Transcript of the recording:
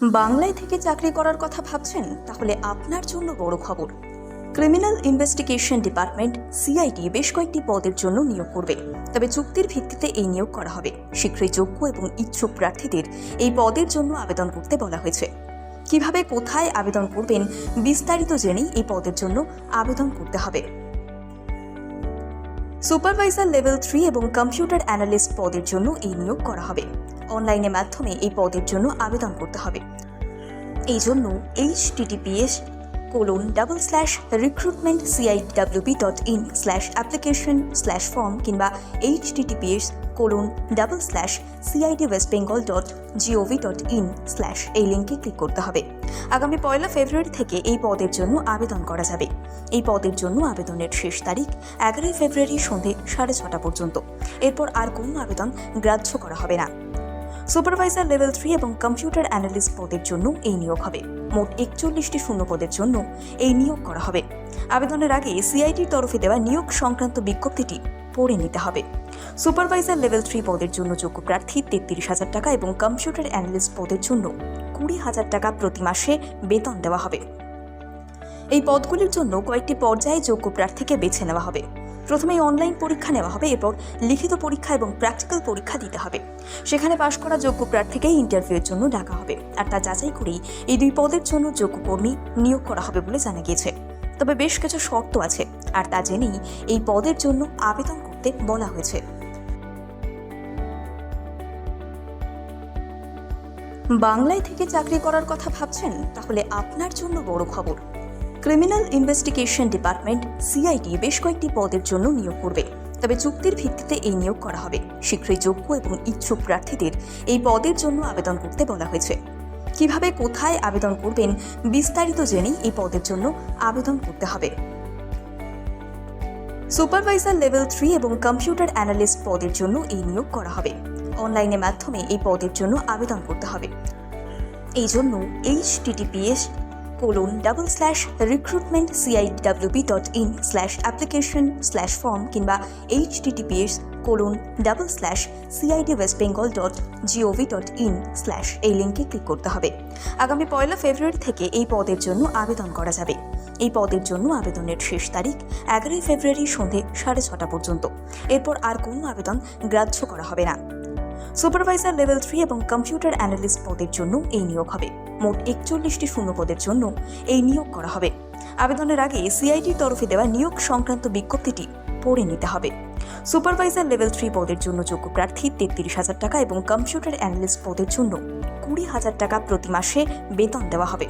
বাংলায় থেকে চাকরি করার কথা ভাবছেন? তাহলে আপনার জন্য বড় খবর। ক্রিমিনাল ইনভেস্টিগেশন ডিপার্টমেন্ট সিআইডি বেশ কয়েকটি পদের জন্য নিয়োগ করবে, তবে চুক্তির ভিত্তিতে এই নিয়োগ করা হবে। শীঘ্রই যোগ্য এবং ইচ্ছুক প্রার্থীদের এই পদের জন্য আবেদন করতে বলা হয়েছে। কিভাবে, কোথায় আবেদন করবেন বিস্তারিত জেনেই এই পদের জন্য আবেদন করতে হবে। সুপারভাইজার লেভেল 3 এবং কম্পিউটার অ্যানালিস্ট পদের জন্য এই নিয়োগ করা হবে। অনলাইনের মাধ্যমে এই পদের জন্য আবেদন করতে হবে। এই জন্য https:/recruitmentcidwp.in/application/form কিংবা https://cidwestbengal.gov.in/ এই লিঙ্কে ক্লিক করতে হবে। আগামী 1 ফেব্রুয়ারি থেকে এই পদের জন্য আবেদন করা যাবে। এই পদের জন্য আবেদনের শেষ তারিখ 11 ফেব্রুয়ারি সন্ধ্যে 6:30 পর্যন্ত। এরপর আর কোনো আবেদন গ্রাহ্য করা হবে না। সুপারভাইজার লেভেল 3 এবং কম্পিউটার অ্যানালিস্ট পদের জন্য এই নিয়োগ হবে। মোট 41টি শূন্য পদের জন্য এই নিয়োগ করা হবে। আবেদনের আগে সিআইডির তরফে দেওয়া নিয়োগ সংক্রান্ত বিজ্ঞপ্তিটি পড়ে নিতে হবে। সুপারভাইজার লেভেল 3 পদের জন্য যোগ্য প্রার্থী 33,000 টাকা এবং কম্পিউটার অ্যানালিস্ট পদের জন্য 20,000 টাকা প্রতি মাসে বেতন দেওয়া হবে। এই পদগুলির জন্য কয়েকটি পর্যায়ে যোগ্য প্রার্থীকে বেছে নেওয়া হবে। প্রথমেই অনলাইন পরীক্ষা নেওয়া হবে, এরপর লিখিত পরীক্ষা এবং প্র্যাকটিক্যাল পরীক্ষা দিতে হবে। সেখানে পাশ করা যোগ্য প্রার্থীকেই ইন্টারভিউয়ের জন্য ডাকা হবে, আর তা যাচাই করেই এই 2 পদের জন্য যোগ্য কর্মী নিয়োগ করা হবে বলে জানা গিয়েছে। তবে বেশ কিছু শর্ত আছে, আর তা জেনেই এই পদের জন্য আবেদন করতে বলা হয়েছে। বাংলায় থেকে চাকরি করার কথা ভাবছেন? তাহলে আপনার জন্য বড় খবর। ক্রিমিনাল ইনভেস্টিগেশন ডিপার্টমেন্ট সিআইডি বেশ কয়েকটি পদের জন্য নিয়োগ করবে, তবে চুক্তির ভিত্তিতে এই নিয়োগ করা হবে। শীঘ্রই যোগ্য এবং ইচ্ছুক প্রার্থীদের এই পদের জন্য আবেদন করতে বলা হয়েছে। কিভাবে, কোথায় আবেদন করবেন বিস্তারিত জেনেই এই পদের জন্য আবেদন করতে হবে। সুপারভাইজার লেভেল 3 এবং কম্পিউটার অ্যানালিস্ট পদের জন্য এই নিয়োগ করা হবে। অনলাইনের মাধ্যমে এই পদের জন্য আবেদন করতে হবে। এই জন্য https://recruitmentcidwp.in/application/form কিংবা https://cidwestbengal.gov.in/ এই লিঙ্কে ক্লিক করতে হবে। আগামী 1 ফেব্রুয়ারি থেকে এই পদের জন্য আবেদন করা যাবে। এই পদের জন্য আবেদনের শেষ তারিখ 11 ফেব্রুয়ারি সন্ধ্যে 6:30 পর্যন্ত। এরপর আর কোনো আবেদন গ্রাহ্য করা হবে না। সুপারভাইজার লেভেল 3 এবং কম্পিউটার অ্যানালিস্ট পদের জন্য এই নিয়োগ হবে। মোট 41টি শূন্য পদের জন্য এই নিয়োগ করা হবে। আবেদনের আগে সিআইডির তরফে দেওয়া নিয়োগ সংক্রান্ত বিজ্ঞপ্তিটি পড়ে নিতে হবে। সুপারভাইজার লেভেল 3 পদের জন্য যোগ্য প্রার্থী 33,000 টাকা এবং কম্পিউটার অ্যানালিস্ট পদের জন্য 20,000 টাকা প্রতি মাসে বেতন দেওয়া হবে।